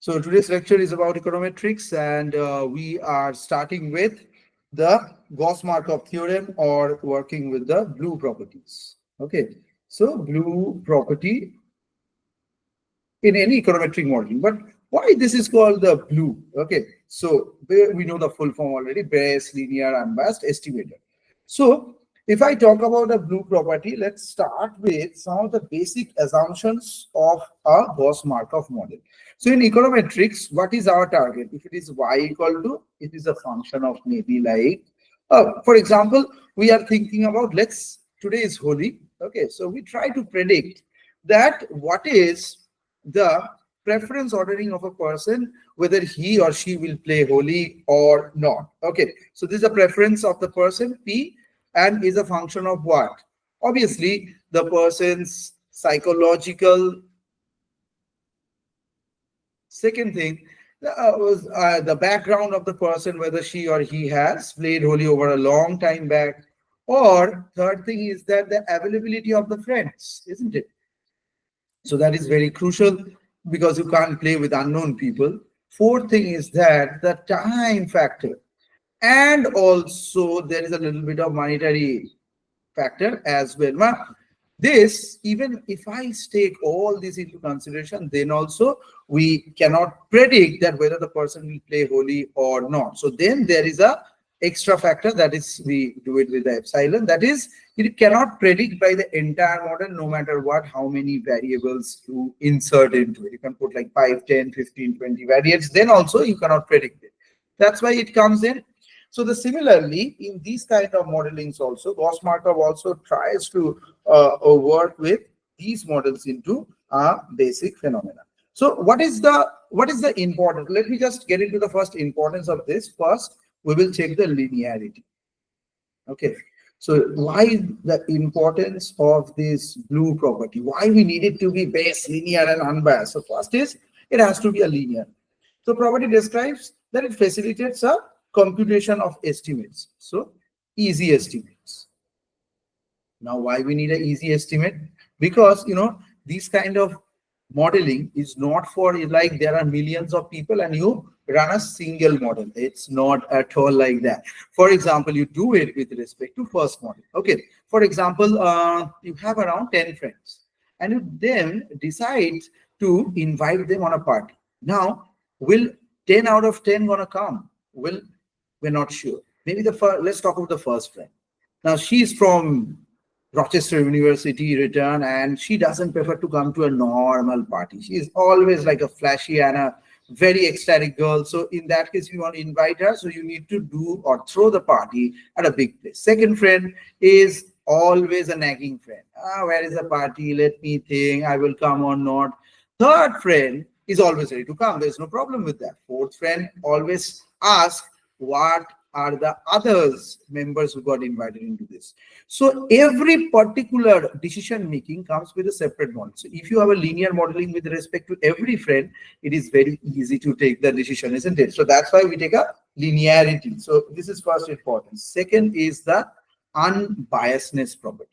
So today's lecture is about econometrics, and we are starting with the Gauss-Markov theorem, or working with the blue properties. Okay, so blue property in any econometric modeling. But why this is called the blue? Okay, so we know the full form already: Bayes, linear, unbiased, estimator. So if I talk about a blue property, let's start with some of the basic assumptions of a Gauss-Markov model. So in econometrics, what is our target? If it is y equal to, it is a function of maybe like, for example, we are thinking about, today is Holi. Okay, so we try to predict that what is the preference ordering of a person, whether he or she will play Holi or not. Okay, so this is a preference of the person, P, and is a function of what? Obviously, the person's psychological. Second thing was the background of the person, whether she or he has played Holi over a long time back. Or third thing is that the availability of the friends, isn't it? So that is very crucial, because you can't play with unknown people. Fourth thing is that the time factor, and also there is a little bit of monetary factor as well. Now, this, even if I take all this into consideration, then also we cannot predict that whether the person will play Holi or not. So then there is a extra factor, that is, we do it with the epsilon. That is, you cannot predict by the entire model, no matter what, how many variables you insert into it. You can put like 5, 10, 15, 20 variables, then also you cannot predict it. That's why it comes in. So similarly, in these kind of modelings also, Gauss-Markov also tries to work with these models into basic phenomena. So what is the important? Let me just get into the first importance of this. First, we will check the linearity. Okay, so why the importance of this blue property? Why we need it to be Bayes, linear, and unbiased? So first is, it has to be a linear. So property describes that it facilitates a computation of estimates. So easy estimates. Now, why we need an easy estimate? Because this kind of modeling is not for, like, there are millions of people and you run a single model. It's not at all like that. For example, you do it with respect to first model. Okay, for example, you have around 10 friends and you then decide to invite them on a party. Now, will 10 out of 10 gonna come? Well, we're not sure. Maybe let's talk about the first friend. Now, she's from Rochester University return, and she doesn't prefer to come to a normal party. She is always like a flashy and a very ecstatic girl. So in that case, you want to invite her, so you need to do or throw the party at a big place. Second friend is always a nagging friend. Where is the party? Let me think, I will come or not. Third friend is always ready to come. There's no problem with that. Fourth friend always asks, what are the others members who got invited into this? So every particular decision making comes with a separate model. So if you have a linear modeling with respect to every friend, it is very easy to take the decision, isn't it? So that's why we take a linearity. So this is first important. Second is the unbiasedness property.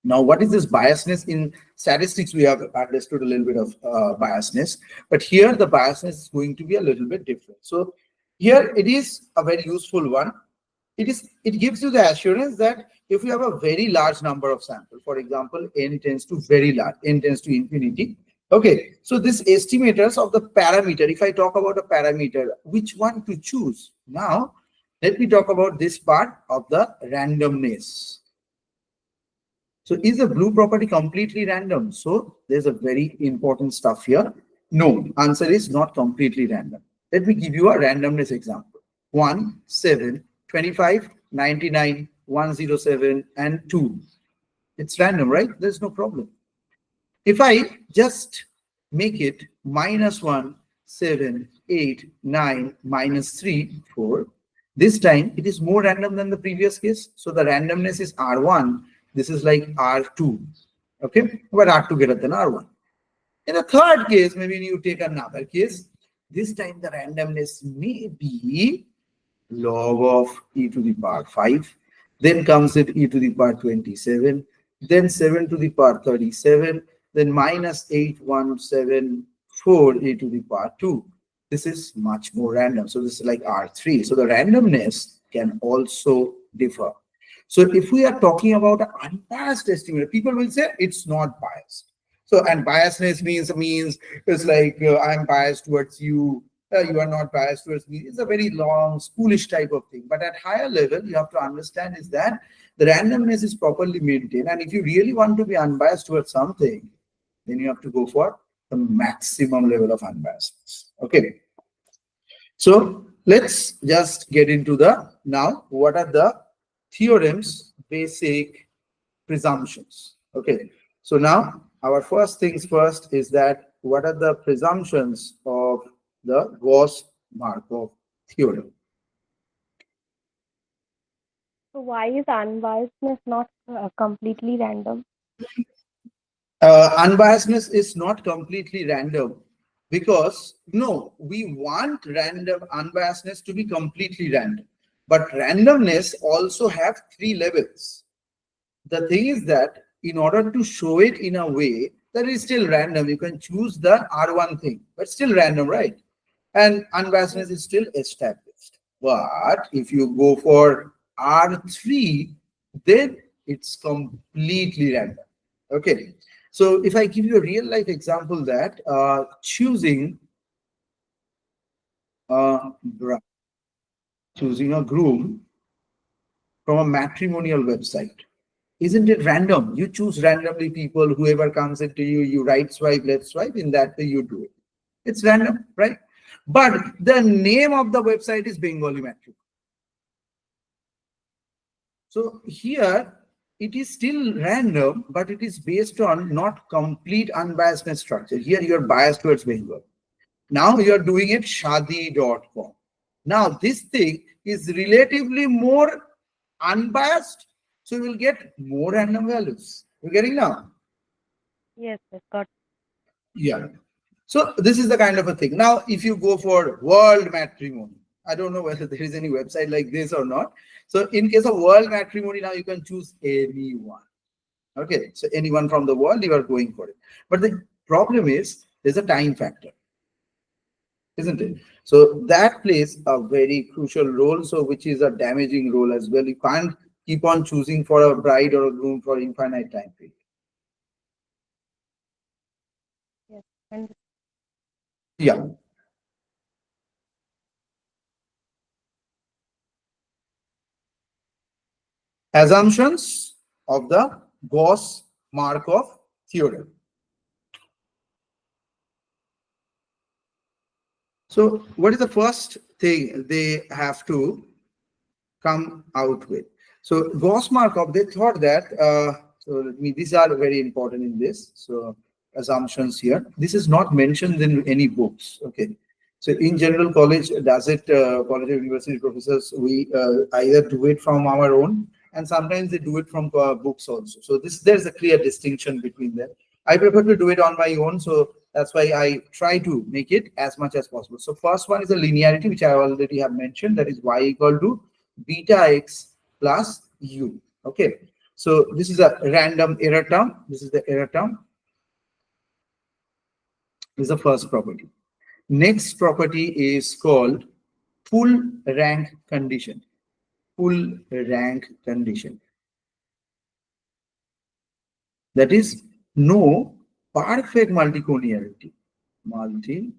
Now, what is this biasness? In statistics, we have understood a little bit of biasness, but here the biasness is going to be a little bit different. So here it is a very useful one. It gives you the assurance that if you have a very large number of samples, for example, n tends to very large, n tends to infinity. Okay, so this estimators of the parameter, if I talk about a parameter, which one to choose? Now, let me talk about this part of the randomness. So is the blue property completely random? So there's a very important stuff here. No, answer is not completely random. Let me give you a randomness example. 1, 7, 25, 99, 107, and 2. It's random, right? There's no problem. If I just make it -1, 7, 8, 9, -3, 4, this time it is more random than the previous case. So the randomness is R1. This is like R2. Okay, but R2 greater than R1. In the third case, maybe you take another case. This time the randomness may be log of e to the power 5. Then comes it e to the power 27. Then 7 to the power 37. Then -817 4a to the power 2. This is much more random. So this is like R3. So the randomness can also differ. So if we are talking about an unbiased estimator, people will say it's not biased. So, and biasness means it's like I'm biased towards you, you are not biased towards me. It's a very long, schoolish type of thing. But at higher level, you have to understand is that the randomness is properly maintained. And if you really want to be unbiased towards something, then you have to go for the maximum level of unbiasedness. Okay. So let's just get into the now. What are the theorem's basic presumptions? Okay. So now our first things first is that what are the presumptions of the Gauss-Markov theorem? So why is unbiasedness not completely random? Unbiasedness is not completely random because no, we want random unbiasedness to be completely random, but randomness also have 3 levels. The thing is that in order to show it in a way that is still random, you can choose the R1 thing, but still random, right? And unbiasedness is still established. But if you go for R3, then it's completely random. Okay. So if I give you a real life example that choosing a groom from a matrimonial website, isn't it random? You choose randomly people, whoever comes into you, you right swipe, left swipe, in that way you do it. It's random, right? But the name of the website is Bengali Matrimony. So here it is still random, but it is based on not complete unbiasedness structure. Here you are biased towards Bengal. Now you are doing it shadi.com. Now this thing is relatively more unbiased, so you will get more random values. You're getting now? Yes, got. Yeah. So this is the kind of a thing. Now, if you go for world matrimony, I don't know whether there is any website like this or not. So in case of world matrimony, now you can choose anyone. Okay. So anyone from the world, you are going for it. But the problem is there's a time factor, isn't it? So that plays a very crucial role. So which is a damaging role as well. You can't keep on choosing for a bride or a groom for infinite time period. Yes, and Yeah. Assumptions of the Gauss-Markov theorem. So what is the first thing they have to come out with? So Gauss-Markov, they thought that, these are very important in this. So assumptions here. This is not mentioned in any books. Okay. So in general, college does it, college or university professors, we either do it from our own and sometimes they do it from books also. So there's a clear distinction between them. I prefer to do it on my own. So that's why I try to make it as much as possible. So first one is the linearity, which I already have mentioned. That is y equal to beta x plus u. Okay. So this is a random error term. This is the error term. This is the first property. Next property is called full rank condition. Full rank condition. That is no perfect multicollinearity. Multicollinearity.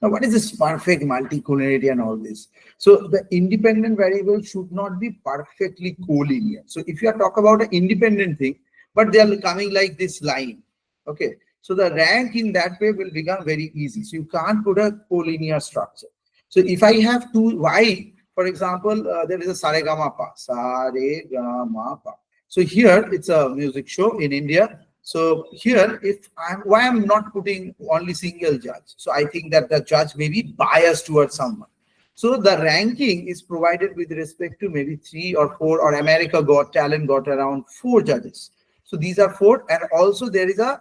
Now, what is this perfect multicollinearity and all this? So the independent variable should not be perfectly collinear. So if you are talking about an independent thing, but they are coming like this line, okay. So the rank in that way will become very easy. So you can't put a collinear structure. So if I have two y, for example, there is a saregama pa. So here it's a music show in India. So here, if why I'm not putting only single judge? So I think that the judge may be biased towards someone. So the ranking is provided with respect to maybe 3 or 4, or America Got Talent got around 4 judges. So these are 4, and also there is a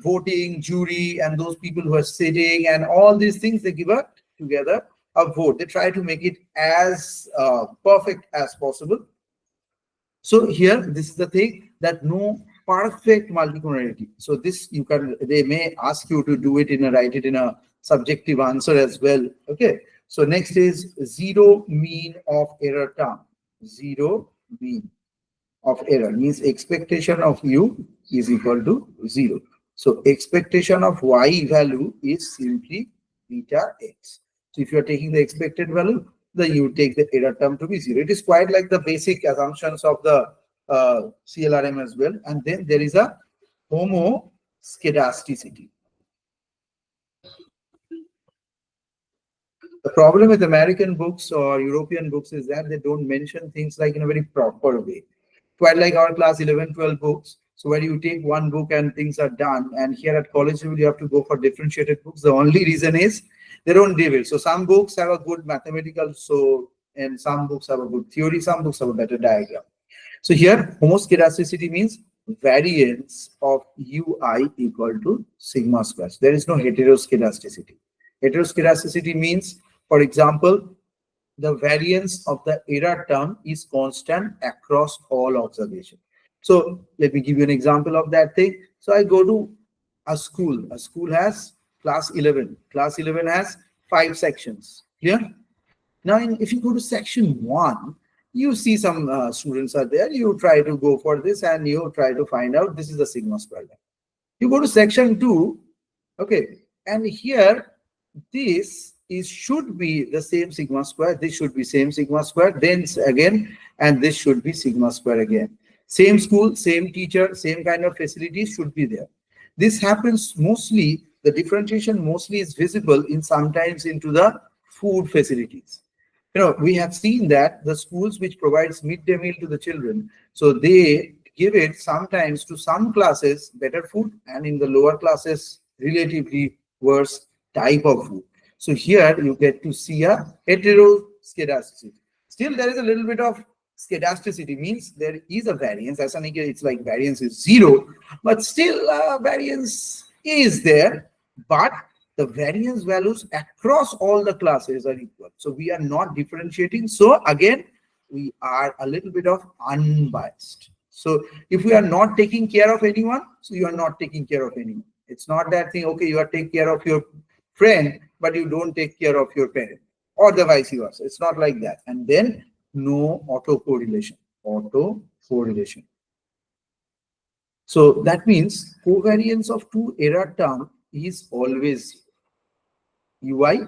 voting jury and those people who are sitting and all these things, they give a together a vote. They try to make it as perfect as possible. So here, this is the thing, that no perfect multicollinearity. So this they may ask you to do it write it in a subjective answer as well. Okay. So next is zero mean of error term. Zero mean of error means expectation of u is equal to 0. So expectation of y value is simply beta x. So if you are taking the expected value, then you take the error term to be 0. It is quite like the basic assumptions of the CLRM as well. And then there is a homoscedasticity. The problem with American books or European books is that they don't mention things like in a very proper way. Quite like our class 11, 12 books. So where you take one book and things are done, and here at college level you have to go for differentiated books. The only reason is they don't give it. So some books have a good mathematical, and some books have a good theory, some books have a better diagram. So here homoscedasticity means variance of ui equal to sigma square. There is no heteroscedasticity. Heteroscedasticity means, for example, the variance of the error term is constant across all observations. So let me give you an example of that thing. So I go to a school. A school has class 11. Class 11 has 5 sections. Clear? Now, if you go to section 1, you see some students are there. You try to go for this and you try to find out this is the sigma square. You go to section 2, okay, and here this should be the same sigma square. This should be same sigma square. Then again, and this should be sigma square again. Same school, same teacher, same kind of facilities should be there. This happens mostly. The differentiation mostly is visible in sometimes into the food facilities. We have seen that the schools which provides midday meal to the children, so they give it sometimes to some classes better food, and in the lower classes relatively worse type of food. So here you get to see a heteroscedasticity. Still, there is a little bit of scedasticity, means there is a variance. As an it's like variance is 0, but still variance is there. But the variance values across all the classes are equal. So we are not differentiating. So again, we are a little bit of unbiased. So if we are not taking care of anyone, so you are not taking care of anyone. It's not that thing, okay, you are taking care of your friend, but you don't take care of your parent, or the vice versa. It's not like that. And then no autocorrelation. Autocorrelation. So that means covariance of two error term is always ui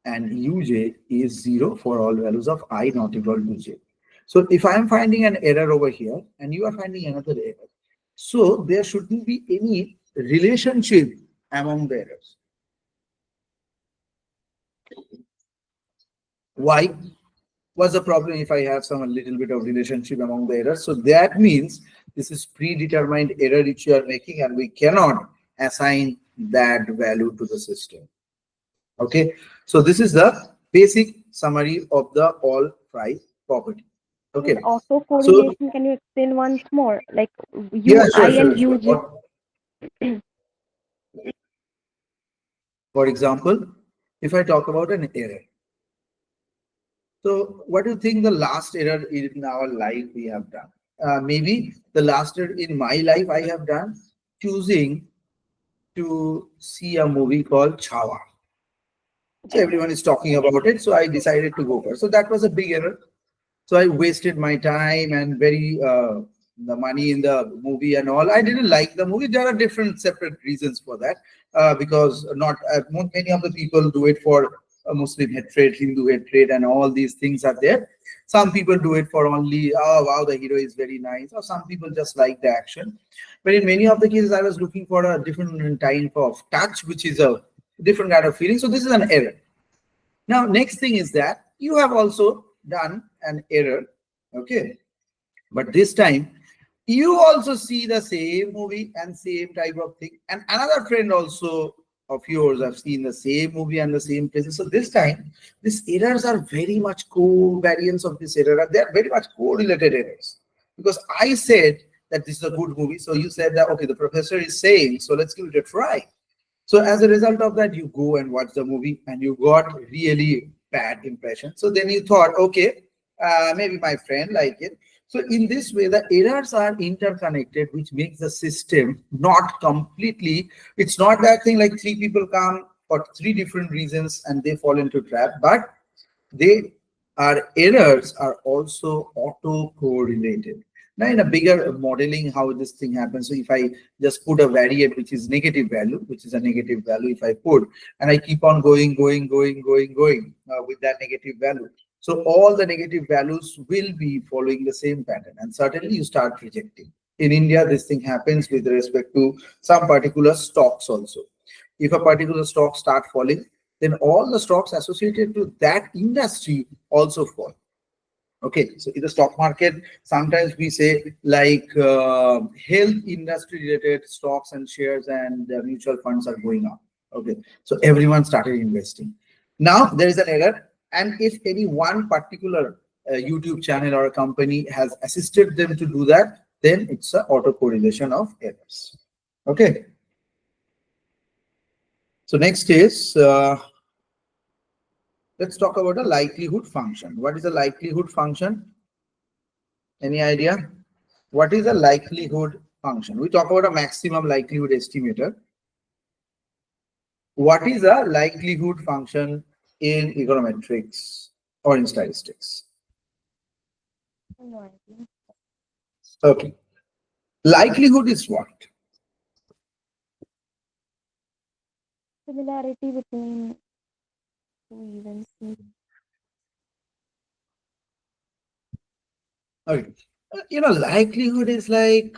and uj is 0 for all values of I not equal to j. So if I am finding an error over here and you are finding another error, so there shouldn't be any relationship among the errors. Why? What's the problem if I have some a little bit of relationship among the errors? So that means this is predetermined error which you are making, and we cannot assign that value to the system. Okay, so this is the basic summary of the all five property. Okay. Auto correlation, so, can you explain once more? Like yeah, sure, and UJ. For example, if I talk about an error. So what do you think the last error in our life we have done? Maybe the last error in my life I have done choosing to see a movie called Chhawa. So everyone is talking about it, so I decided to go for it. So that was a big error. So I wasted my time and the money in the movie and all. I didn't like the movie. There are different separate reasons for that, because not many of the people do it for Muslim hatred, Hindu hatred, and all these things are there. Some people do it for only, oh wow, the hero is very nice, or some people just like the action. But in many of the cases, I was looking for a different type of touch, which is a different kind of feeling. So this is an error. Now, next thing is that you have also done an error, okay? But this time, you also see the same movie and same type of thing. And another friend also of yours have seen the same movie and the same places. So this time, these errors are very much covariance of this error. They are very much correlated errors. Because I said that this is a good movie. So you said that, okay, the professor is saying, so let's give it a try. So as a result of that, you go and watch the movie and you got really bad impression. So then you thought, okay, maybe my friend like it. So in this way, the errors are interconnected, which makes the system not completely, it's not that thing like three people come for three different reasons and they fall into trap, but they are errors are also auto-correlated. Now in a bigger modeling, how this thing happens. So if I just put a variable which is negative value, which is a negative value, if I put, and I keep on going with that negative value. So all the negative values will be following the same pattern, and certainly you start rejecting. In India, this thing happens with respect to some particular stocks also. If a particular stock start falling, then all the stocks associated to that industry also fall. Okay, so in the stock market, sometimes we say like health industry related stocks and shares and mutual funds are going up. Okay, so everyone started investing. Now there is an error, and if any one particular YouTube channel or a company has assisted them to do that, then it's an auto correlation of errors. Okay, so next is let's talk about a likelihood function. What is a likelihood function? Any idea? What is a likelihood function? We talk about a maximum likelihood estimator. What is a likelihood function in econometrics or in statistics? No idea. Okay. Likelihood is what? Similarity between two events. Okay. Likelihood is like,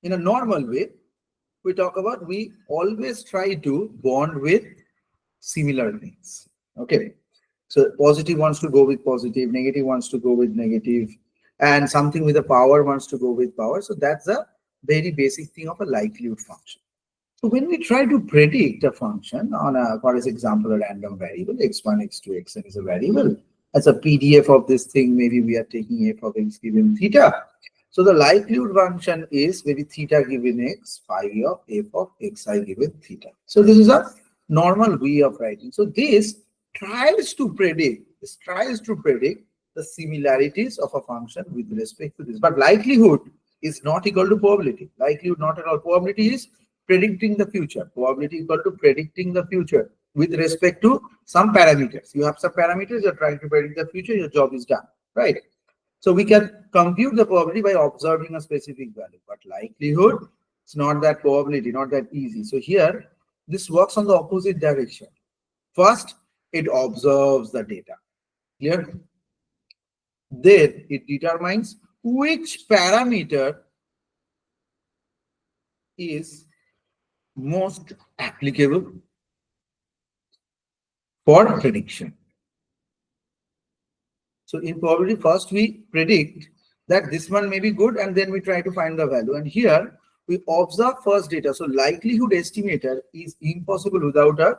in a normal way, we talk about, we always try to bond with similar things. Okay. So positive wants to go with positive, negative wants to go with negative, and something with a power wants to go with power. So that's a very basic thing of a likelihood function. So when we try to predict a function on a, for example, a random variable, x1, x2, xn is a variable. As a PDF of this thing, maybe we are taking f of x given theta. So the likelihood function is maybe theta given x, phi of f of xi given theta. So this is a normal way of writing. So this tries to predict the similarities of a function with respect to this. But likelihood is not equal to probability. Likelihood not at all. Probability is predicting the future. Probability equal to predicting the future with respect to some parameters. You have some parameters, you're trying to predict the future, your job is done, right? So we can compute the probability by observing a specific value, but likelihood, it's not that probability, not that easy. So here, this works on the opposite direction. First, it observes the data. Clear? Then it determines which parameter is most applicable for prediction. So in probability, first we predict that this one may be good, and then we try to find the value. And here we observe first data. So likelihood estimator is impossible without a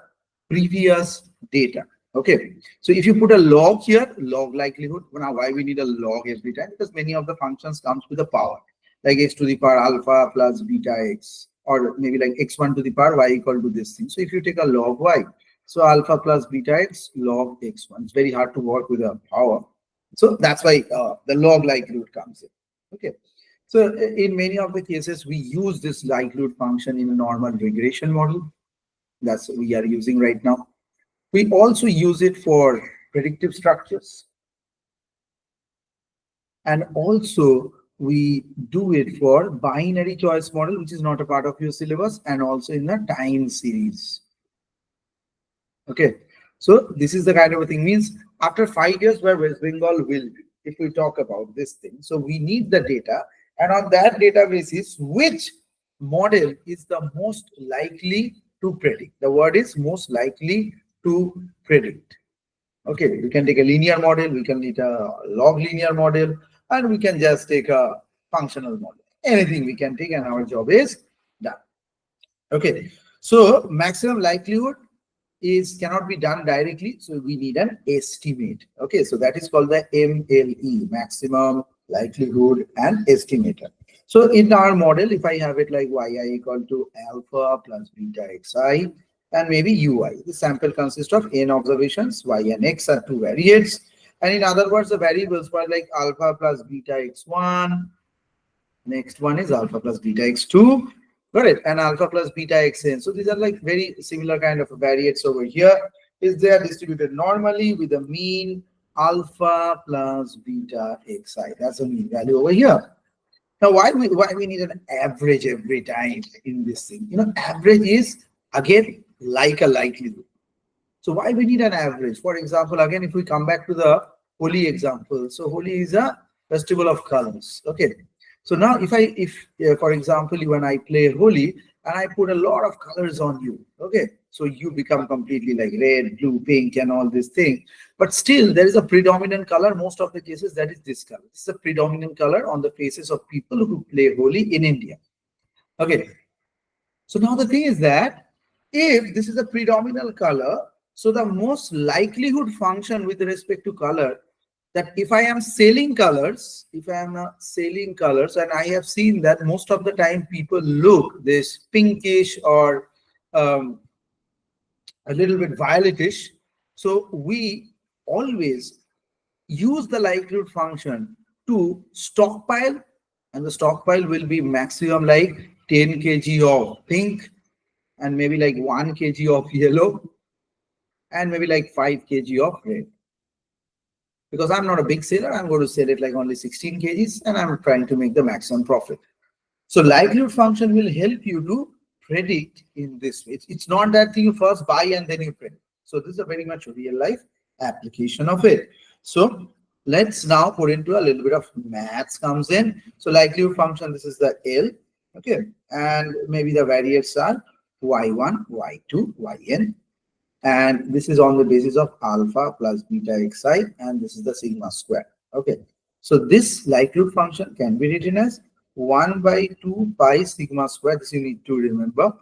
previous data. Okay. So if you put a log here, log likelihood. Now why we need a log every time? Because many of the functions comes with a power, like x to the power alpha plus beta x, or maybe like x1 to the power y equal to this thing. So if you take a log y, so alpha plus beta x log x1. It's very hard to work with a power. So that's why the log likelihood comes in. Okay. So in many of the cases, we use this likelihood function in a normal regression model. That's what we are using right now. We also use it for predictive structures. And also we do it for binary choice model, which is not a part of your syllabus, and also in the time series. Okay. So this is the kind of a thing, means after 5 years where West Bengal will be, if we talk about this thing. So we need the data, and on that data basis, which model is the most likely to predict. The word is most likely to predict. Okay, we can take a linear model, we can take a log linear model, and we can just take a functional model. Anything we can take, and our job is done. Okay, so maximum likelihood cannot be done directly, so we need an estimate. Okay, so that is called the MLE, maximum likelihood and estimator. So in our model, if I have it like yi equal to alpha plus beta xi and maybe ui, the sample consists of n observations, y and x are two variates, And in other words, the variables were like alpha plus beta x1. Next one is alpha plus beta x2. Got it? And alpha plus beta xn. So these are like very similar kind of variates over here. Is they are distributed normally with a mean alpha plus beta xi. That's the mean value over here. Now, why we need an average every time in this thing? Average is again like a likelihood. So why we need an average? For example, again, if we come back to the Holi example, so Holi is a festival of colors. Okay. So now, if for example, you and I play Holi, and I put a lot of colors on you, okay, so you become completely like red, blue, pink, and all this thing. But still, there is a predominant color. Most of the cases, that is this color. This is a predominant color on the faces of people who play Holi in India. Okay. So now the thing is that if this is a predominant color, so the most likelihood function with respect to color, that if I am selling colors, and I have seen that most of the time people look this pinkish or a little bit violetish. So we always use the likelihood function to stockpile, and the stockpile will be maximum like 10 kg of pink, and maybe like 1 kg of yellow, and maybe like 5 kg of red. Because I'm not a big seller, I'm going to sell it like only 16 kgs, and I'm trying to make the maximum profit. So likelihood function will help you to predict in this way. It's not that you first buy and then you predict. So this is a very much real life application of it. So let's now put into a little bit of maths comes in. So likelihood function, this is the L, okay, and maybe the variates are y1, y2, yn, and this is on the basis of alpha plus beta xi, and this is the sigma square. Okay, so this likelihood function can be written as 1 by 2 pi sigma square. This you need to remember.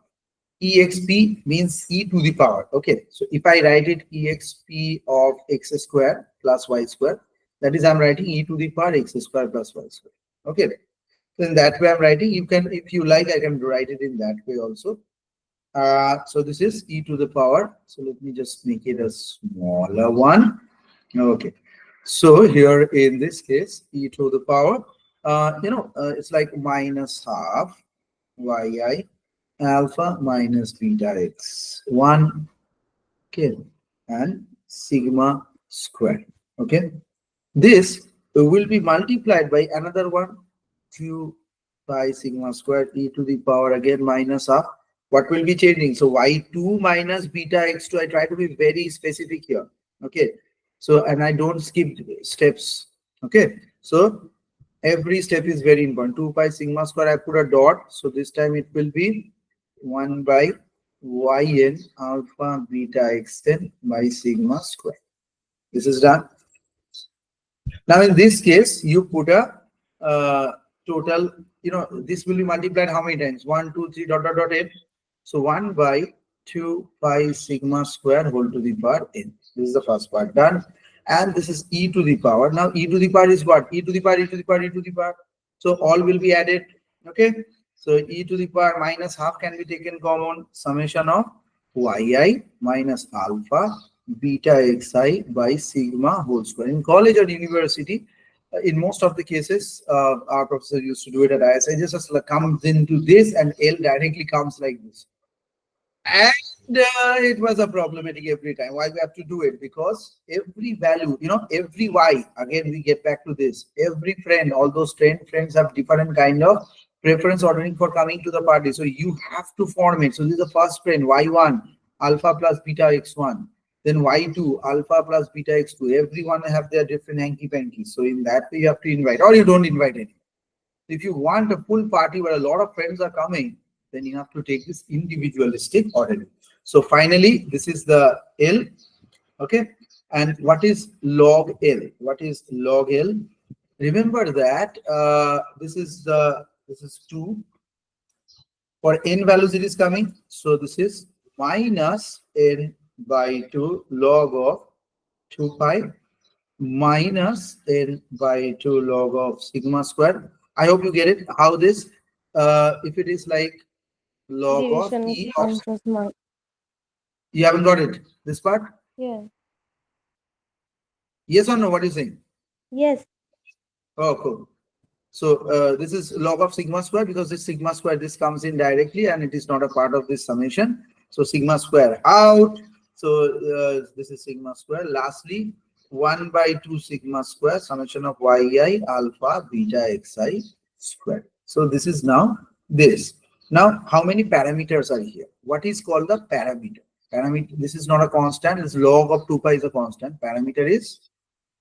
Exp means e to the power. Okay, so if I write it exp of x square plus y square, that is I'm writing e to the power x square plus y square. Okay, so in that way I'm writing. You can, if you like, I can write it in that way also. So this is e to the power. So let me just make it a smaller one. Okay. So here in this case, e to the power, it's like minus half yi alpha minus beta x 1, okay, and sigma square. Okay. This will be multiplied by another one, 2 pi sigma square e to the power again minus half. What will be changing? So y2 minus beta x2. I try to be very specific here. Okay. So, and I don't skip steps. Okay. So every step is very important. 2 pi sigma square, I put a dot. So this time it will be 1 by yn alpha beta xn by sigma square. This is done. Now in this case, you put a total, this will be multiplied how many times? 1, 2, 3, dot, dot, dot, n. So 1 by 2 pi sigma square whole to the power n. This is the first part done. And this is e to the power. Now e to the power is what? E to the power, e to the power, e to the power. So all will be added. Okay. So e to the power minus half can be taken common. Summation of yi minus alpha beta xi by sigma whole square. In college or university, in most of the cases, our professor used to do it at ISI. Just comes into this, and L directly comes like this. And it was a problematic every time. Why we have to do it? Because every value, every y, again we get back to this. Every friend, all those friends have different kind of preference ordering for coming to the party. So you have to form it. So this is the first friend, y1 alpha plus beta x1. Then y2 alpha plus beta x2. Everyone have their different hanky pankies. So in that way you have to invite, or you don't invite anyone. If you want a full party where a lot of friends are coming, then you have to take this individualistic ordering. So finally, this is the L. Okay. And what is log L? What is log L? Remember that this is 2. For n values it is coming. So this is minus n by 2 log of 2 pi minus n by 2 log of sigma square. I hope you get it. How this, if it is like log of Division e of, function. you haven't got it, this part? Yeah. Yes or no? What are you saying? Yes. Oh, cool. So this is log of sigma square, because this sigma square, this comes in directly and it is not a part of this summation. So sigma square out. So this is sigma square. Lastly, 1 by 2 sigma square summation of yi alpha beta xi square. So this is now this. Now, how many parameters are here? What is called the parameter? Parameter. This is not a constant. This log of 2 pi is a constant. Parameter is,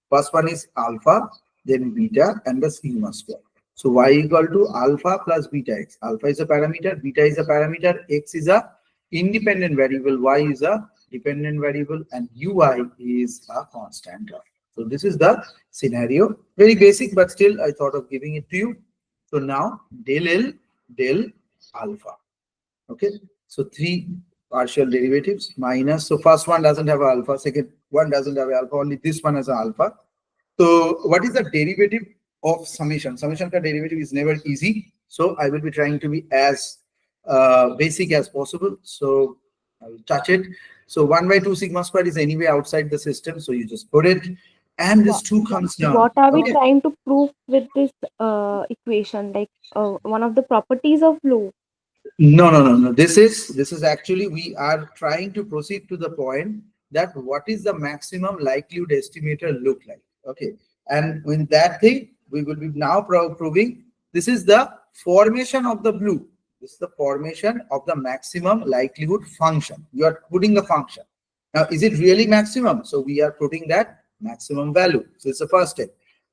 first one is alpha, then beta, and the sigma square. So y equal to alpha plus beta x. Alpha is a parameter, beta is a parameter, x is a independent variable, y is a dependent variable, and ui is a constant term. So this is the scenario. Very basic, but still I thought of giving it to you. So now del L del alpha. Okay. So three partial derivatives minus. So first one doesn't have alpha, second one doesn't have alpha, only this one has an alpha. So what is the derivative of summation? Summation ka derivative is never easy. So I will be trying to be as basic as possible. So I will touch it. So 1 by 2 sigma square is anyway outside the system. So you just put it. And this 2 comes down. What are we Okay. trying to prove with this equation? Like one of the properties of flow. No, no, no, no. This is actually, we are trying to proceed to the point that what is the maximum likelihood estimator look like. Okay. And in that thing, we will be now proving this is the formation of the blue. This is the formation of the maximum likelihood function. You are putting a function. Now, is it really maximum? So we are putting that maximum value. So it's the first step.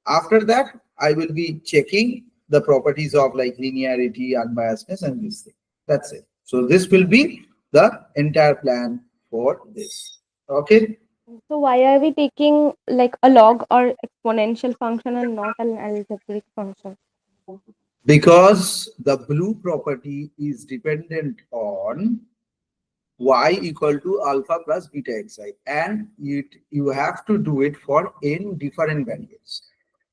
After that, I will be checking the properties of like linearity, unbiasedness, and this thing. That's it. So this will be the entire plan for this. Okay. So why are we taking like a log or exponential function and not an algebraic function? Because the blue property is dependent on y equal to alpha plus beta xi, and you have to do it for n different variables.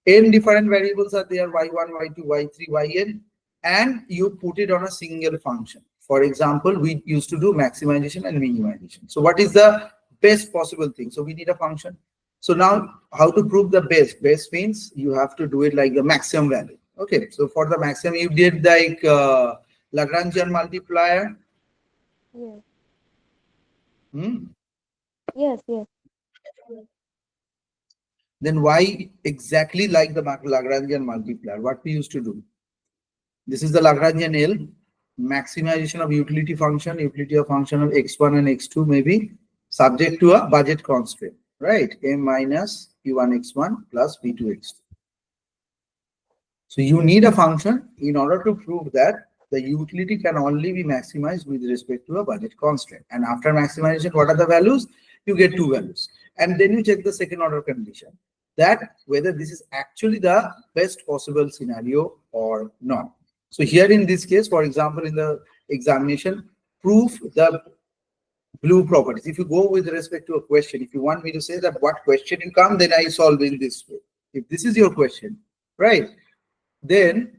N different variables are there, y1, y2, y3, yn, and you put it on a single function. For example, we used to do maximization and minimization. So what is the best possible thing? So we need a function. So now how to prove the best? Best means you have to do it like the maximum value. Okay, so for the maximum, you did like Lagrangian multiplier. Yes. Hmm? Yes. Yes. Then why exactly like the Lagrangian multiplier? What we used to do? This is the Lagrangian L, maximization of utility of function of x1 and x2 may be subject to a budget constraint, right? M minus p1 x1 plus p2 x2. So you need a function in order to prove that the utility can only be maximized with respect to a budget constraint. And after maximization, what are the values? You get two values. And then you check the second order condition, that whether this is actually the best possible scenario or not. So here in this case, for example, in the examination, prove the blue properties. If you go with respect to a question, if you want me to say that what question you come, then I solve in this way. If this is your question, right? Then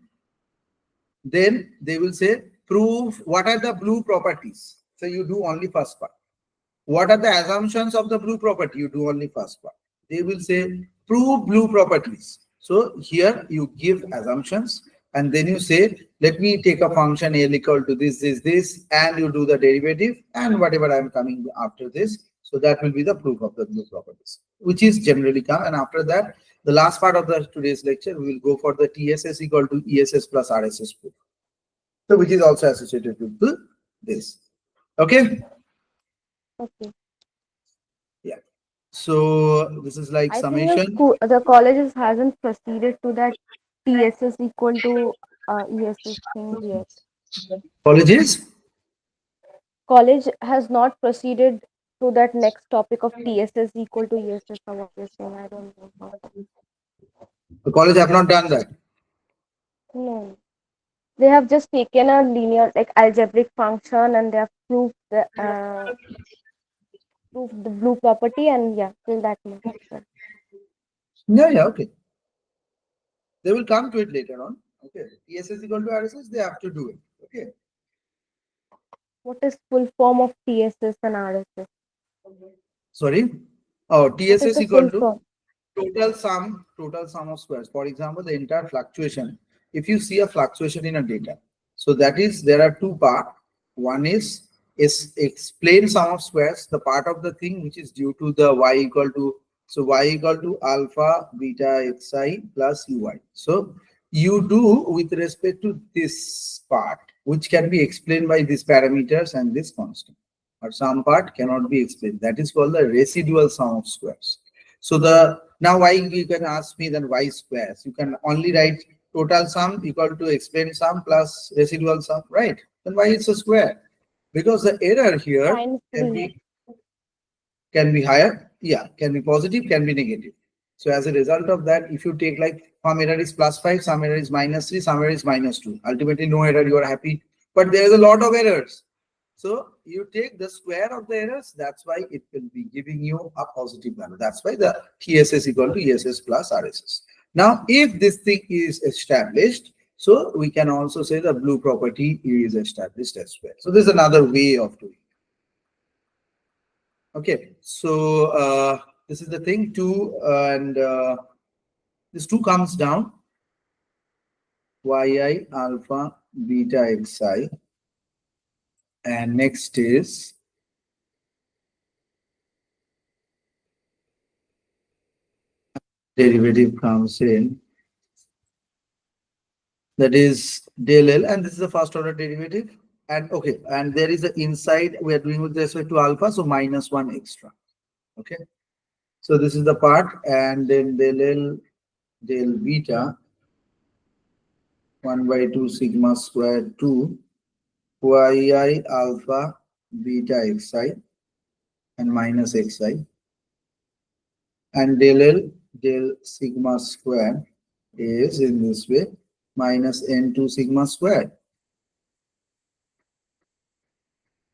they will say prove what are the blue properties. So you do only first part. What are the assumptions of the blue property? You do only first part. They will say prove blue properties. So here you give assumptions and then you say, let me take a function L equal to this, and you do the derivative and whatever I'm coming after this. So that will be the proof of the blue properties, which is generally come. And after that, the last part of the today's lecture, we will go for the TSS equal to ESS plus RSS proof. So which is also associated with this. Okay. Okay. Yeah. So this is like I think the summation. school, the colleges hasn't proceeded to that TSS equal to ESS thing yet. Apologies. College has not proceeded to that next topic of TSS equal to ESS or what you're saying. I don't know about that. The college have not done that. No. They have just taken a linear, like algebraic function, and they have proved the blue property, and yeah, till that much. Yeah, yeah, okay. They will come to it later on. Okay. TSS equal to RSS, they have to do it. Okay. What is full form of TSS and RSS? Sorry. Oh, What is TSS the equal full to form? total sum of squares. For example, the entire fluctuation. If you see a fluctuation in a data, so that is there are two parts. One is explain sum of squares, the part of the thing which is due to the y equal to, so y equal to alpha beta xi plus ui. So you do with respect to this part, which can be explained by these parameters and this constant, or some part cannot be explained. That is called the residual sum of squares. So the now why you can ask me then y squares? You can only write total sum equal to explain sum plus residual sum, right? Then why it's a square? Because the error here Times can 3. be higher, yeah, can be positive, can be negative. So as a result of that, if you take like some error is +5, some error is -3, some error is -2. Ultimately, no error, you are happy. But there is a lot of errors. So you take the square of the errors, that's why it will be giving you a positive value. That's why the TSS equal to ESS plus RSS. Now, if this thing is established, so we can also say the blue property is established as well. So this is another way of doing it. Okay, so this is the thing 2, and this 2 comes down, yi alpha beta xi, and next is derivative comes in, that is del L, and this is the first order derivative. And okay, and there is a inside we are doing with respect to alpha, so -1 extra. Okay, so this is the part, and then del L del beta 1/2 sigma square 2 yi alpha beta xi and minus xi, and del L del sigma square is in this way minus n2 sigma square.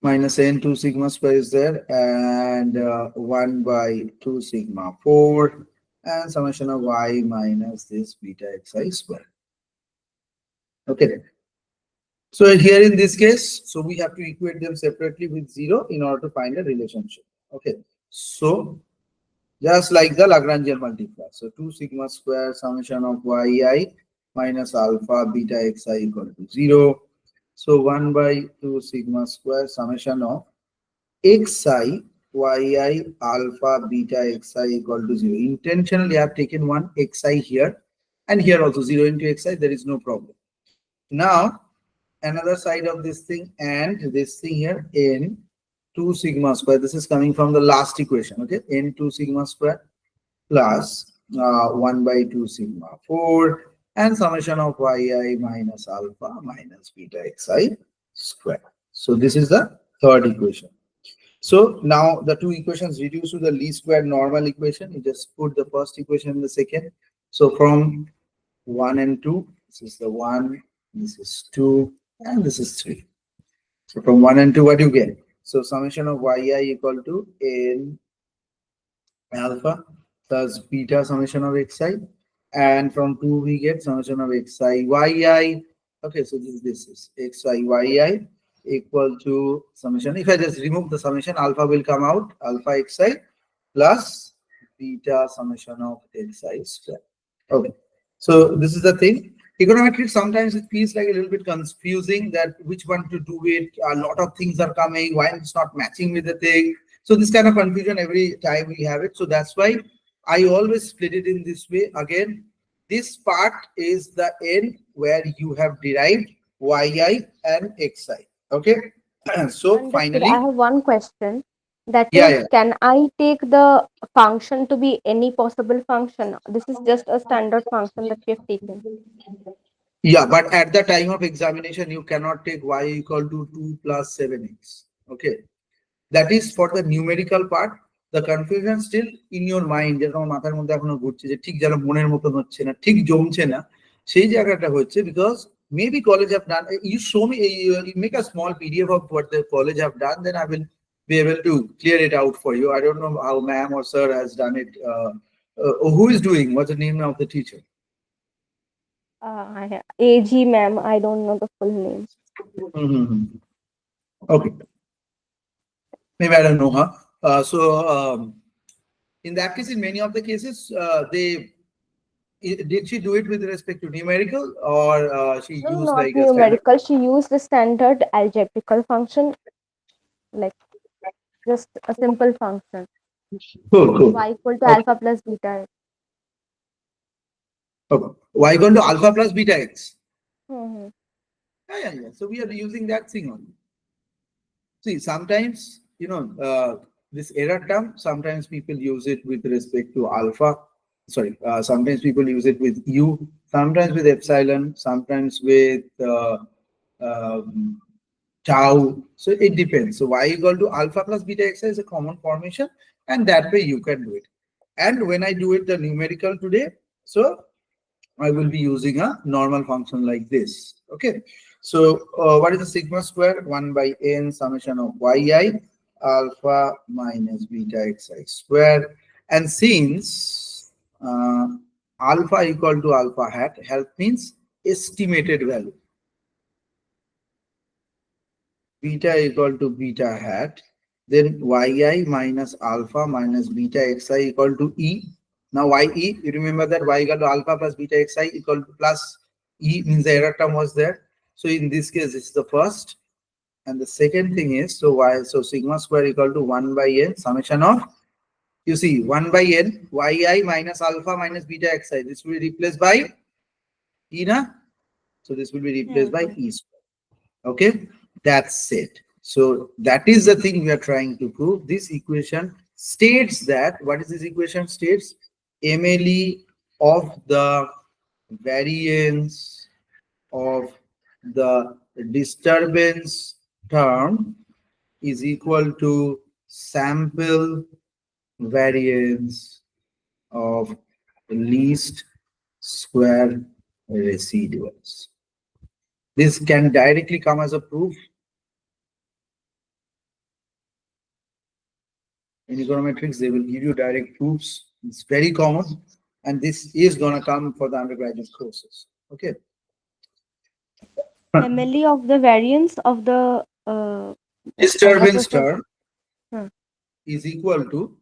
Minus n2 sigma square is there, and 1/2 sigma 4, and summation of y minus this beta xi square. Okay. So here in this case, so we have to equate them separately with 0 in order to find a relationship. Okay. So just like the Lagrangian multiplier. So 2 sigma square summation of yi minus alpha beta xi equal to 0. So 1/2 sigma square summation of xi yi alpha beta xi equal to 0. Intentionally, I have taken one xi here, and here also 0 into xi, there is no problem. Now, another side of this thing, and this thing here in 2 sigma square. This is coming from the last equation, okay? N 2 sigma square plus 1/2 sigma 4, and summation of yi minus alpha minus beta xi square. So this is the third equation. So now the two equations reduce to the least square normal equation. You just put the first equation in the second. So from 1 and 2, this is the 1, this is 2, and this is 3. So from 1 and 2, what do you get? So summation of yi equal to n alpha plus beta summation of xi, and from 2 we get summation of xi yi. Okay, so this is xi yi equal to summation. If I just remove the summation, alpha will come out, alpha xi plus beta summation of xi square. Okay, so this is the thing. Econometrics, sometimes it feels like a little bit confusing that which one to do it. A lot of things are coming, why it's not matching with the thing. So this kind of confusion every time we have it. So that's why I always split it in this way. Again, this part is the n where you have derived yi and xi. Okay. So Understood. I finally, have one question. That yeah, is, yeah. can I take the function to be any possible function? This is just a standard function that we have taken. Yeah, but at the time of examination, you cannot take y equal to 2 plus 7x. Okay. That is for the numerical part. The confusion still in your mind, যেটা আমার মাথার মধ্যে এখনো ঘুরছে যে ঠিক যেন মনের মতন হচ্ছে না, ঠিক জমছে না, সেই জায়গাটা হচ্ছে because maybe college have done, you show me, you make a small PDF of what the college have done, then I will be able to clear it out for you. I don't know how ma'am or sir has done it. Who is doing? What's the name of the teacher? AG ma'am, I don't know the full name. Okay, maybe I don't know her. In that case, in many of the cases, did she do it with respect to numerical, or she No, used not like a standard? numerical. She used the standard algebraical function, like just a simple function. Cool, cool. Y equal to Okay. alpha plus beta. Okay. Y equal to alpha plus beta x. Mm-hmm. Yeah. So we are using that thing only. See, sometimes, this error term, sometimes people use it with respect to alpha. Sorry, sometimes people use it with U, sometimes with epsilon, sometimes with um, tau. So it depends. So y equal to alpha plus beta xi is a common formation, and that way you can do it. And when I do it the numerical today, so I will be using a normal function like this. Okay. So what is the sigma square? 1 by n summation of yi alpha minus beta xi square. And since alpha equal to alpha hat, means estimated value. Beta equal to beta hat, then yi minus alpha minus beta xi equal to e. Now ye, you remember that y equal to alpha plus beta xi equal to plus e, means the error term was there. So in this case, this is the first. And the second thing is, so sigma square equal to 1 by n summation of, you see, 1 by n yi minus alpha minus beta xi. This will be replaced by e na. So this will be replaced by e square. Okay, that's it. So that is the thing we are trying to prove. This equation states that, what is this equation states? MLE of the variance of the disturbance term is equal to sample variance of least square residuals. This can directly come as a proof. In econometrics, they will give you direct proofs. It's very common, and this is going to come for the undergraduate courses. Okay. MLE of the variance of the Disturbance process. term Hmm. is equal to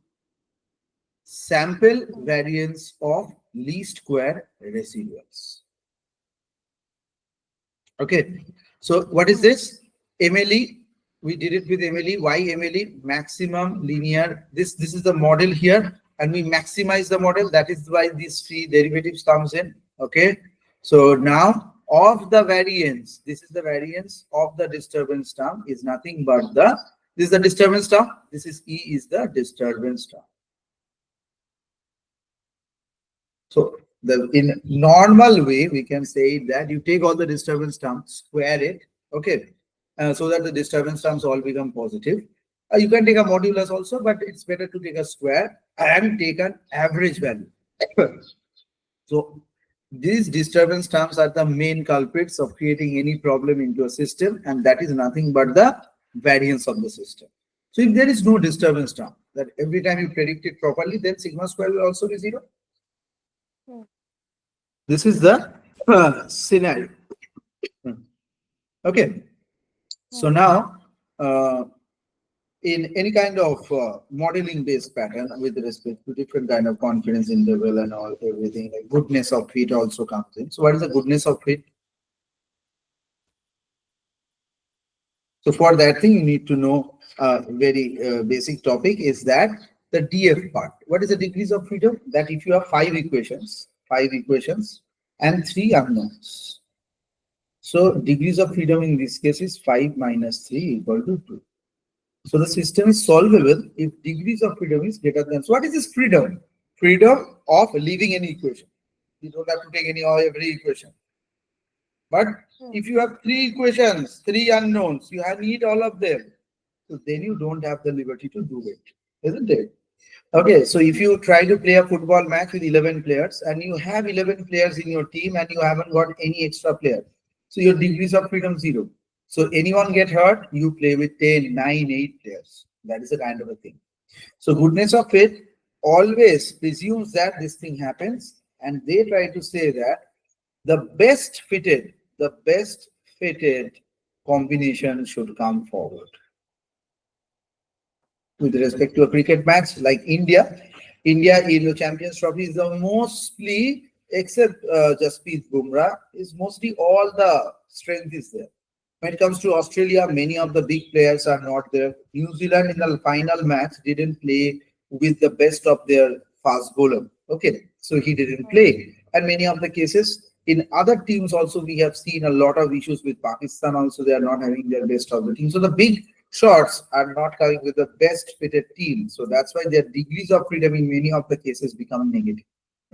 sample variance of least square residuals. Okay. So what is this? MLE. We did it with MLE. Why MLE? Maximum linear. This is the model here, and we maximize the model. That is why these three derivatives comes in. Okay. So now of the variance, this is the variance of the disturbance term is nothing but this is the disturbance term. This is E is the disturbance term. So in normal way, we can say that you take all the disturbance terms, square it, okay, so that the disturbance terms all become positive. You can take a modulus also, but it's better to take a square and take an average value. So these disturbance terms are the main culprits of creating any problem into a system, and that is nothing but the variance of the system. So if there is no disturbance term, that every time you predict it properly, then sigma square will also be 0. This is the scenario. Okay. So now, in any kind of modeling based pattern with respect to different kind of confidence interval and all everything, like goodness of fit also comes in. So what is the goodness of fit? So for that thing, you need to know a very basic topic is that the DF part. What is the degrees of freedom? That if you have five equations and three unknowns. So degrees of freedom in this case is 5 minus 3 equal to 2. So the system is solvable if degrees of freedom is greater than. So what is this freedom? Freedom of leaving any equation. You don't have to take any or every equation. But if you have three equations, three unknowns, you need all of them. So then you don't have the liberty to do it, isn't it? Okay, so if you try to play a football match with 11 players and you have 11 players in your team and you haven't got any extra player, so your degrees of freedom 0. So anyone get hurt, you play with 10, 9, 8 players. That is a kind of a thing. So goodness of fit always presumes that this thing happens, and they try to say that the best fitted combination should come forward. With respect to a cricket match like India, India in the Champions Trophy is the mostly, except Jasprit Bumrah, is mostly all the strength is there. When it comes to Australia, many of the big players are not there. New Zealand in the final match didn't play with the best of their fast bowler. Okay, so he didn't play. And many of the cases in other teams also, we have seen a lot of issues with Pakistan. Also, they are not having their best of the team. So the big shots are not coming with the best fitted team. So that's why their degrees of freedom in many of the cases become negative.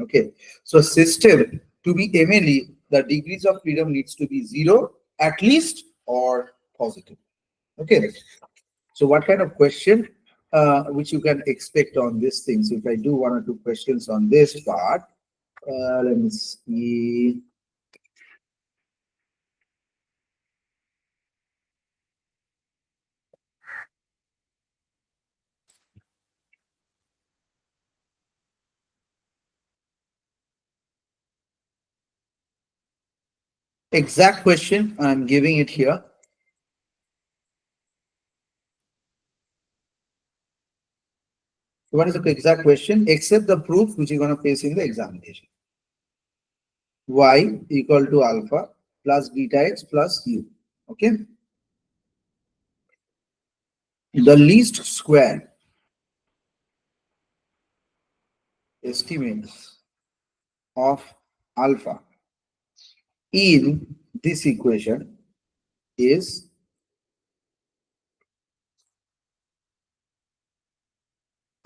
Okay, so system to be MLE, the degrees of freedom needs to be zero at least or positive. Okay, so what kind of question which you can expect on this thing? So if I do one or two questions on this part, let me see. Exact question, I'm giving it here. What is the exact question? Accept the proof which you're going to face in the examination. Y equal to alpha plus beta x plus u. Okay. The least square estimates of alpha in this equation is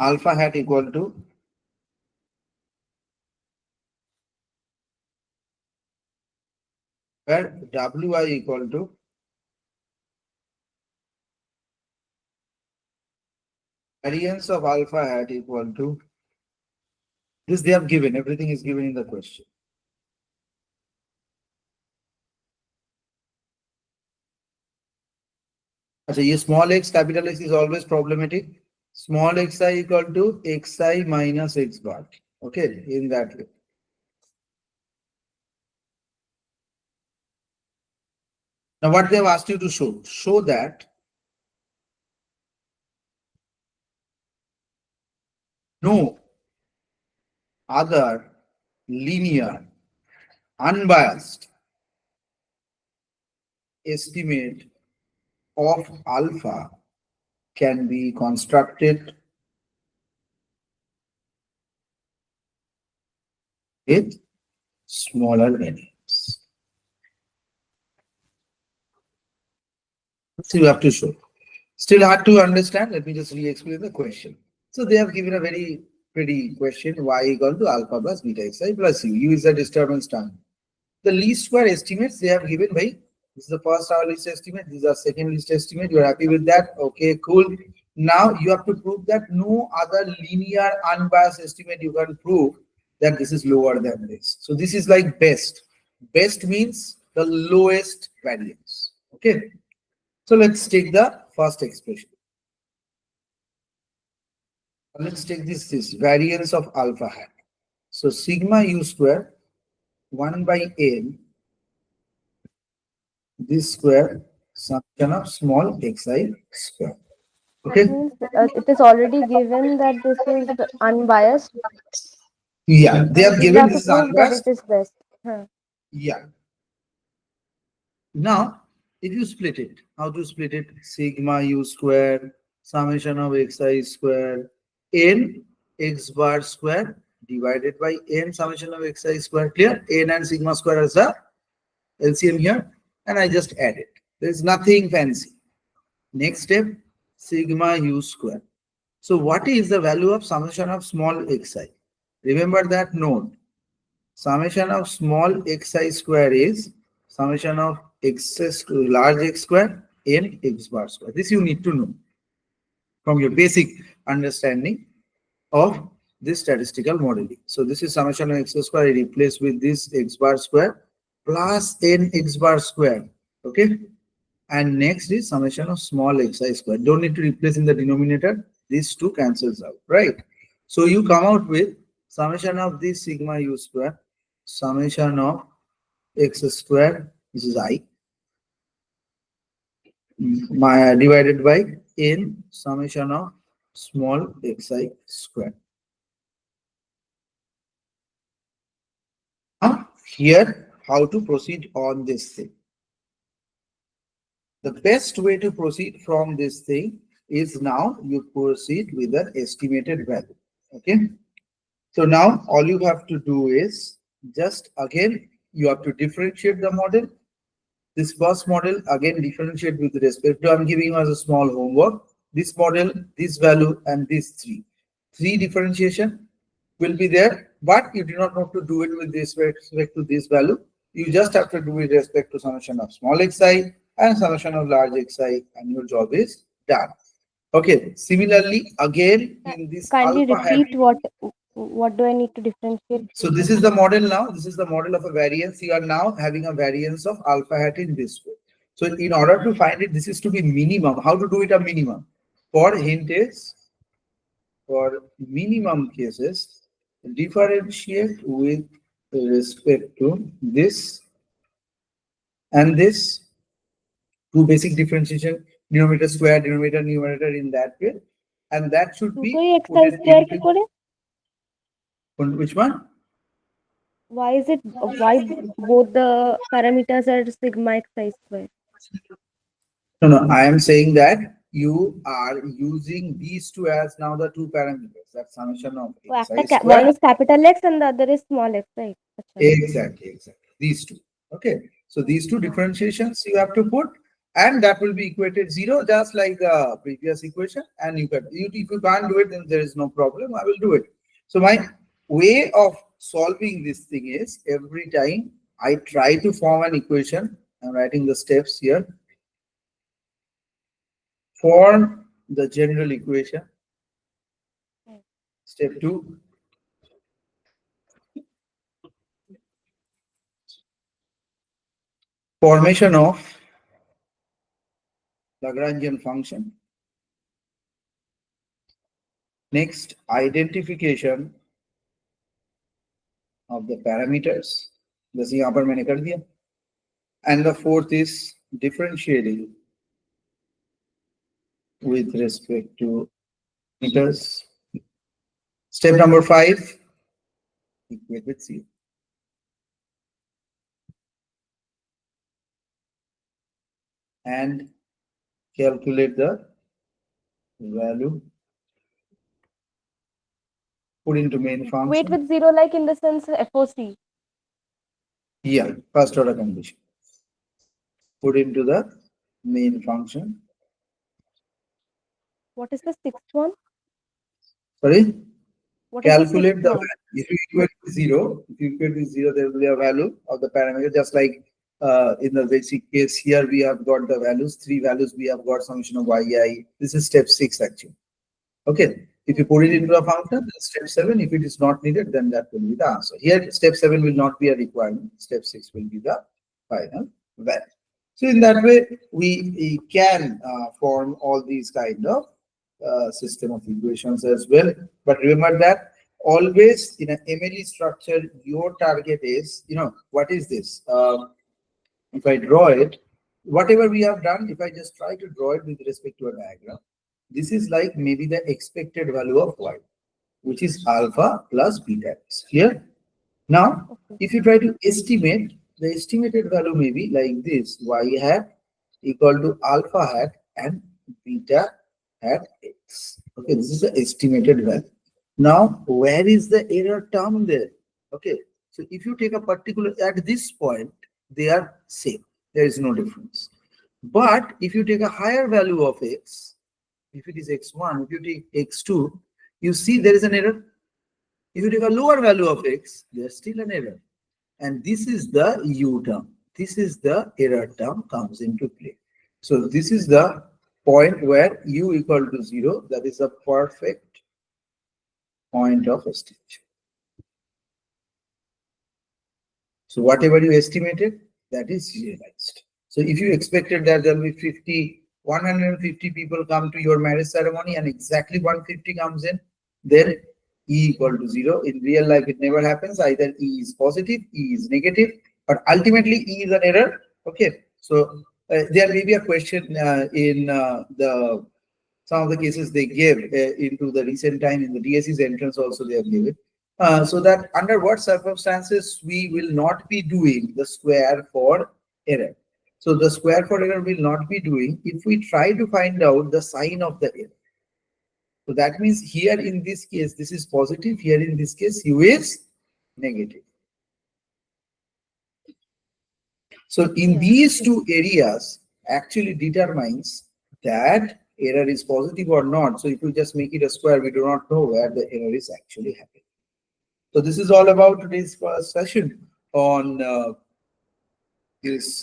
alpha hat equal to where wi equal to variance of alpha hat equal to this. They have given, everything is given in the question. So ये small x capital X is always problematic. Small xi equal to xi minus x bar. Okay, in that way. Now what they have asked you to show that no other linear unbiased estimate of alpha can be constructed with smaller variance. So you have to show. Still hard to understand. Let me just re-explain the question. So they have given a very pretty question. Y equal to alpha plus beta xi plus u. U is the disturbance time. The least square estimates they have given by this is the first hour least estimate, this is our second least estimate. You're happy with that? Okay, cool. Now you have to prove that no other linear unbiased estimate you can prove that this is lower than this. So this is like best. Best means the lowest variance. Okay. So let's take the first expression. Let's take this variance of alpha hat. So sigma u square 1 by n this square summation of small xi square. That Okay. means it is already given that this is unbiased. Yeah, they And have we given have to this is prove that it unbiased. is best. Huh. Yeah. Now, if you split it, how to split it? Sigma u square summation of xi square n x bar square divided by n summation of xi square. Clear? N and sigma square as a LCM here, and I just add it. There is nothing fancy. Next step, sigma u square. So what is the value of summation of small xi? Remember that note. Summation of small xi square is summation of x to large x square n x bar square. This you need to know from your basic understanding of this statistical modeling. So this is summation of x square replaced with this x bar square plus n x bar square. Okay. And next is summation of small xi square. Don't need to replace in the denominator. These two cancels out, right? So you come out with summation of this sigma u square, summation of x square, which is I, divided by n summation of small xi square. Here, how to proceed on this thing. The best way to proceed from this thing is now you proceed with an estimated value. Okay. So now all you have to do is just again, you have to differentiate the model. This first model again differentiate with respect to, I'm giving you as a small homework. This model, this value, and these three. Three differentiation will be there, but you do not have to do it with respect to this value. You just have to do with respect to summation of small xi and summation of large xi, and your job is done. Okay. Similarly, again in this Kindly alpha hat. repeat what do I need to differentiate? So this is the model now. This is the model of a variance. You are now having a variance of alpha hat in this way. So in order to find it, this is to be minimum. How to do it a minimum? For hint is, for minimum cases, differentiate with respect to this and this, two basic differentiation, denominator square, denominator, numerator in that way. And that should দুটোই be x put square কি into করে? which one? Why is it why both the parameters are sigma xi square? No, no, I am saying that you are using these two as now the two parameters. That's summation of So xi one square. is capital X and the other is small x, right? Acha. Exactly, exactly. These two. Okay. So these two differentiations you have to put, and that will be equated zero, just like the previous equation. And if you can't do it, then there is no problem. I will do it. So my way of solving this thing is every time I try to form an equation, I'm writing the steps here. Form the general equation. Step 2. Formation of Lagrangian function. Next, identification of the parameters. जैसे यहाँ पर मैंने कर दिया. And the fourth is differentiating with respect to meters. Step number 5, equate with zero. And calculate the value. Put into main function. Wait with zero, like in the sense FOC. Yeah, first order condition. Put into the main function. What is the sixth one? Sorry? What is the Calculate sixth the one? value. If you equate to zero, there will be a value of the parameter, just like in the basic case here, we have got the values, three values, we have got summation of yi. This is step 6 actually. Okay. If you put it into a function, then step 7, if it is not needed, then that will be the answer. Here, step 7 will not be a requirement. Step 6 will be the final value. So in that way, we can form all these kind of system of equations as well. But remember that always in an MLE structure, your target is, what is this? If I draw it, whatever we have done, if I just try to draw it with respect to a diagram, this is like maybe the expected value of y, which is alpha plus beta. Clear? Now, if you try to estimate, the estimated value may be like this: y hat equal to alpha hat and beta hat x. Okay, this is the estimated value. Now, where is the error term there? Okay, so if you take a particular, at this point, they are same. There is no difference. But if you take a higher value of x, if it is x1, if you take x2, you see there is an error. If you take a lower value of x, there's still an error. And this is the U term. This is the error term comes into play. So this is the point where U equal to 0. That is a perfect point of estimation. So whatever you estimated, that is realized. So if you expected that there will be 150 people come to your marriage ceremony and exactly 150 comes in, then E equal to 0. In real life, it never happens. Either E is positive, E is negative, but ultimately E is an error. Okay. So there may be a question in some of the cases they gave into the recent time in the DSE's entrance also they have given. So that under what circumstances we will not be doing the square for error. So the square for error will not be doing if we try to find out the sign of the error. So that means here in this case, this is positive. Here in this case, U is negative. So in Yeah. these two areas actually determines that error is positive or not. So if we just make it a square, we do not know where the error is actually happening. So this is all about today's first session on this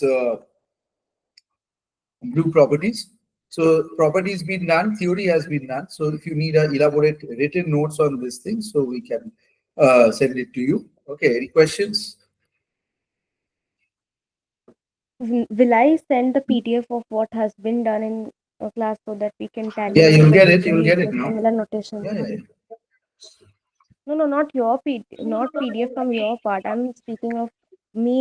group properties. So properties been done, theory has been done. So if you need a elaborate written notes on this thing, so we can send it to you. Okay, any questions? Will I send the PDF of what has been done in class so that we can Yeah, tally you'll whether get we it. can You'll use get it the now. similar notation? Yeah, yeah, yeah. No, not your PDF, not PDF from your part. I'm speaking of me